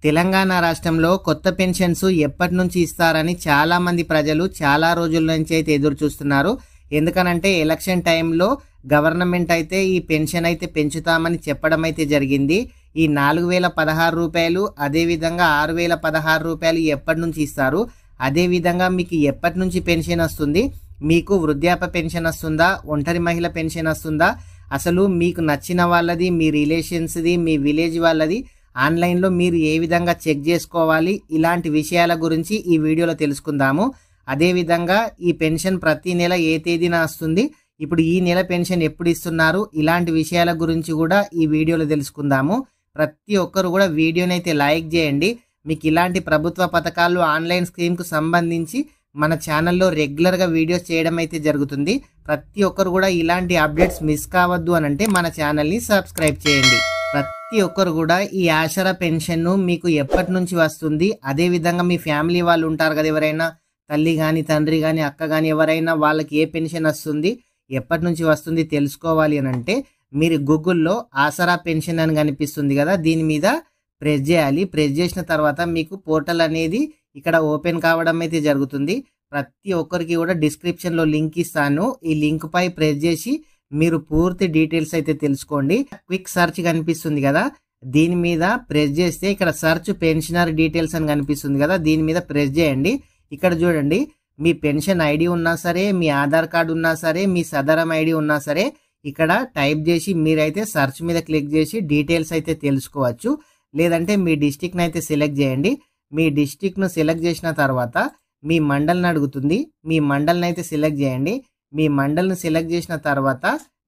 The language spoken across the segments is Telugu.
తెలంగాణ రాష్ట్రంలో కొత్త పెన్షన్స్ ఎప్పటి నుంచి ఇస్తారని చాలా మంది ప్రజలు చాలా రోజుల నుంచి అయితే ఎదురు చూస్తున్నారు. ఎందుకనంటే ఎలక్షన్ టైంలో గవర్నమెంట్ అయితే ఈ పెన్షన్ అయితే పెంచుతామని చెప్పడం అయితే జరిగింది. ఈ 4016 రూపాయలు అదేవిధంగా 6016 రూపాయలు ఎప్పటి నుంచి ఇస్తారు, అదేవిధంగా మీకు ఎప్పటి నుంచి పెన్షన్ వస్తుంది, మీకు వృద్ధాప్య పెన్షన్ వస్తుందా, ఒంటరి మహిళ పెన్షన్ వస్తుందా, అసలు మీకు నచ్చిన వాళ్ళది, మీ రిలేషన్స్ది, మీ విలేజ్ వాళ్ళది ఆన్లైన్లో మీరు ఏ విధంగా చెక్ చేసుకోవాలి, ఇలాంటి విషయాల గురించి ఈ వీడియోలో తెలుసుకుందాము. అదేవిధంగా ఈ పెన్షన్ ప్రతి నెల ఏ తేదీన వస్తుంది, ఇప్పుడు ఈ నెల పెన్షన్ ఎప్పుడు ఇస్తున్నారు, ఇలాంటి విషయాల గురించి కూడా ఈ వీడియోలో తెలుసుకుందాము. ప్రతి ఒక్కరు కూడా వీడియోని అయితే లైక్ చేయండి. మీకు ఇలాంటి ప్రభుత్వ పథకాలు ఆన్లైన్ స్కీమ్కు సంబంధించి మన ఛానల్లో రెగ్యులర్గా వీడియోస్ చేయడం అయితే జరుగుతుంది. ప్రతి ఒక్కరు కూడా ఇలాంటి అప్డేట్స్ మిస్ కావద్దు అని అంటే మన ఛానల్ని సబ్స్క్రైబ్ చేయండి. ప్రతి ఒక్కరు కూడా ఈ ఆసరా పెన్షన్ను మీకు ఎప్పటి నుంచి వస్తుంది, అదేవిధంగా మీ ఫ్యామిలీ వాళ్ళు ఉంటారు కదా, ఎవరైనా తల్లి కానీ తండ్రి కానీ అక్క కానీ ఎవరైనా వాళ్ళకి ఏ పెన్షన్ వస్తుంది, ఎప్పటి నుంచి వస్తుంది తెలుసుకోవాలి అని అంటే మీరు గూగుల్లో ఆసరా పెన్షన్ అని కనిపిస్తుంది కదా, దీని మీద ప్రెస్ చేయాలి. ప్రెస్ చేసిన తర్వాత మీకు పోర్టల్ అనేది ఇక్కడ ఓపెన్ కావడం అయితే జరుగుతుంది. ప్రతి ఒక్కరికి కూడా డిస్క్రిప్షన్లో లింక్ ఇస్తాను. ఈ లింక్ పై ప్రెస్ చేసి మీరు పూర్తి డీటెయిల్స్ అయితే తెలుసుకోండి. క్విక్ సర్చ్ కనిపిస్తుంది కదా, దీని మీద ప్రెస్ చేస్తే ఇక్కడ సర్చ్ పెన్షనర్ డీటెయిల్స్ అని కనిపిస్తుంది కదా, దీని మీద ప్రెస్ చేయండి. ఇక్కడ చూడండి, మీ పెన్షన్ ఐడి ఉన్నా సరే, మీ ఆధార్ కార్డు ఉన్నా సరే, మీ సదరం ఐడి ఉన్నా సరే ఇక్కడ టైప్ చేసి మీరైతే సర్చ్ మీద క్లిక్ చేసి డీటెయిల్స్ అయితే తెలుసుకోవచ్చు. లేదంటే మీ డిస్టిక్ని అయితే సెలెక్ట్ చేయండి. మీ డిస్టిక్ను సెలెక్ట్ చేసిన తర్వాత మీ మండల్ని అడుగుతుంది, మీ మండల్ని అయితే సెలెక్ట్ చేయండి. మీ మండల్ని సెలెక్ట్ చేసిన తర్వాత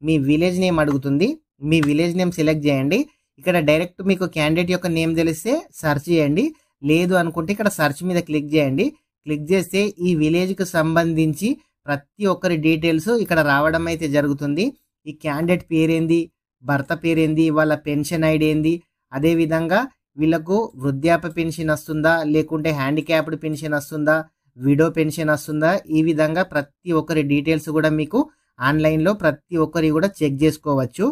మీ విలేజ్ నేమ్ అడుగుతుంది, మీ విలేజ్ నేమ్ సెలెక్ట్ చేయండి. ఇక్కడ డైరెక్ట్ మీకు క్యాండిడేట్ యొక్క నేమ్ తెలిస్తే సెర్చ్ చేయండి, లేదు అనుకుంటే ఇక్కడ సెర్చ్ మీద క్లిక్ చేయండి. క్లిక్ చేస్తే ఈ విలేజ్కి సంబంధించి ప్రతి ఒక్కరి డీటెయిల్స్ ఇక్కడ రావడం అయితే జరుగుతుంది. ఈ క్యాండిడేట్ పేరేంది, భర్త పేరేంది, వాళ్ళ పెన్షన్ ఐడి ఏంది, అదేవిధంగా వీళ్ళకు వృద్ధాప్య పెన్షన్ వస్తుందా, లేకుంటే హ్యాండిక్యాప్డ్ పెన్షన్ వస్తుందా, విడో పెన్షన్ వస్తుందా, ఈ విధంగా ప్రతి ఒక్కరి డీటెయిల్స్ కూడా మీకు ఆన్లైన్లో ప్రతి ఒక్కరి కూడా చెక్ చేసుకోవచ్చు.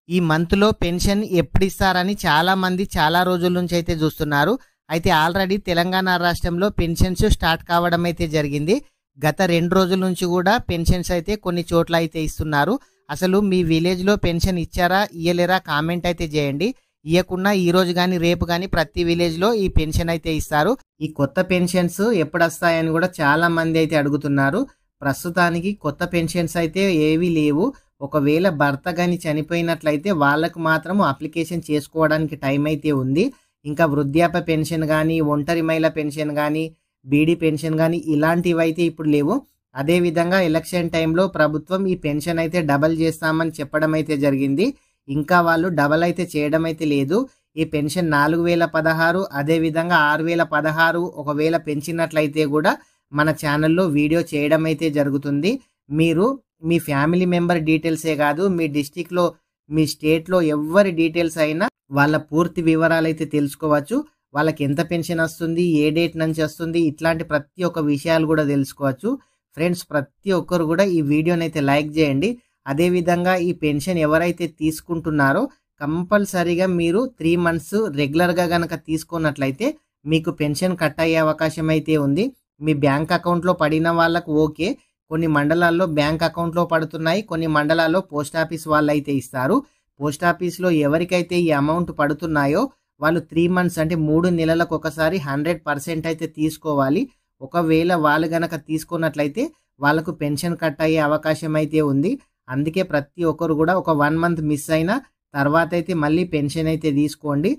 ఈ మంత్లో పెన్షన్ ఎప్పుడు ఇస్తారని చాలా మంది చాలా రోజుల నుంచి అయితే చూస్తున్నారు. అయితే ఆల్రెడీ తెలంగాణ రాష్ట్రంలో పెన్షన్స్ స్టార్ట్ కావడం అయితే జరిగింది. గత 2 రోజుల నుంచి కూడా పెన్షన్స్ అయితే కొన్ని చోట్ల అయితే ఇస్తున్నారు. అసలు మీ విలేజ్లో పెన్షన్ ఇచ్చారా ఇయ్యలేరా కామెంట్ అయితే చేయండి. ఇవ్వకుండా ఈ రోజు కానీ రేపు కానీ ప్రతి విలేజ్లో ఈ పెన్షన్ అయితే ఇస్తారు. ఈ కొత్త పెన్షన్స్ ఎప్పుడు వస్తాయని కూడా చాలా మంది అయితే అడుగుతున్నారు. ప్రస్తుతానికి కొత్త పెన్షన్స్ అయితే ఏవీ లేవు. ఒకవేళ భర్త కానీ చనిపోయినట్లయితే వాళ్ళకు మాత్రం అప్లికేషన్ చేసుకోవడానికి టైం అయితే ఉంది. ఇంకా వృద్ధాప్య పెన్షన్ కానీ, ఒంటరి మహిళ పెన్షన్ కానీ, బీడీ పెన్షన్ కానీ ఇలాంటివి అయితే ఇప్పుడు లేవు. అదేవిధంగా ఎలక్షన్ టైంలో ప్రభుత్వం ఈ పెన్షన్ అయితే డబల్ చేస్తామని చెప్పడం అయితే జరిగింది. ఇంకా వాళ్ళు డబల్ అయితే చేయడం అయితే లేదు. ఈ పెన్షన్ 4016 అదేవిధంగా 6016 ఒకవేళ పెంచినట్లయితే కూడా మన ఛానల్లో వీడియో చేయడం అయితే జరుగుతుంది. మీరు మీ ఫ్యామిలీ మెంబర్ డీటెయిల్సే కాదు, మీ డిస్టిక్లో మీ స్టేట్లో ఎవరి డీటెయిల్స్ అయినా వాళ్ళ పూర్తి వివరాలు అయితే తెలుసుకోవచ్చు. వాళ్ళకి ఎంత పెన్షన్ వస్తుంది, ఏ డేట్ నుంచి వస్తుంది, ఇట్లాంటి ప్రతి ఒక్క విషయాలు కూడా తెలుసుకోవచ్చు. ఫ్రెండ్స్, ప్రతి ఒక్కరు కూడా ఈ వీడియోని అయితే లైక్ చేయండి. అదేవిధంగా ఈ పెన్షన్ ఎవరైతే తీసుకుంటున్నారో కంపల్సరీగా మీరు 3 months రెగ్యులర్గా కనుక తీసుకున్నట్లయితే మీకు పెన్షన్ కట్ అయ్యే అవకాశం అయితే ఉంది. మీ బ్యాంక్ అకౌంట్లో పడిన వాళ్ళకు ఓకే, కొన్ని మండలాల్లో బ్యాంక్ అకౌంట్లో పడుతున్నాయి, కొన్ని మండలాల్లో పోస్ట్ ఆఫీస్ వాళ్ళు అయితే ఇస్తారు. పోస్ట్ ఆఫీస్లో ఎవరికైతే ఈ అమౌంట్ పడుతున్నాయో వాళ్ళు 3 months అంటే 3 నెలలకు ఒకసారి 100% అయితే తీసుకోవాలి. ఒకవేళ వాళ్ళు గనక తీసుకున్నట్లయితే వాళ్ళకు పెన్షన్ కట్ అయ్యే అవకాశం అయితే ఉంది. అందుకే ప్రతి ఒక్కరు కూడా ఒక 1 month మిస్ అయిన తర్వాత అయితే మళ్ళీ పెన్షన్ అయితే తీసుకోండి.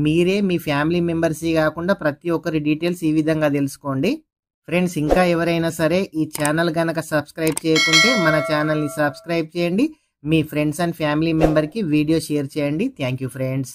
మీరే మీ ఫ్యామిలీ మెంబర్సే కాకుండా ప్రతి ఒక్కరి డీటెయిల్స్ ఈ విధంగా తెలుసుకోండి. ఫ్రెండ్స్, ఇంకా ఎవరైనా సరే ఈ ఛానల్ కనుక సబ్స్క్రైబ్ చేయకుంటే మన ఛానల్ని సబ్స్క్రైబ్ చేయండి. మీ ఫ్రెండ్స్ అండ్ ఫ్యామిలీ మెంబర్కి వీడియో షేర్ చేయండి. Thank you friends.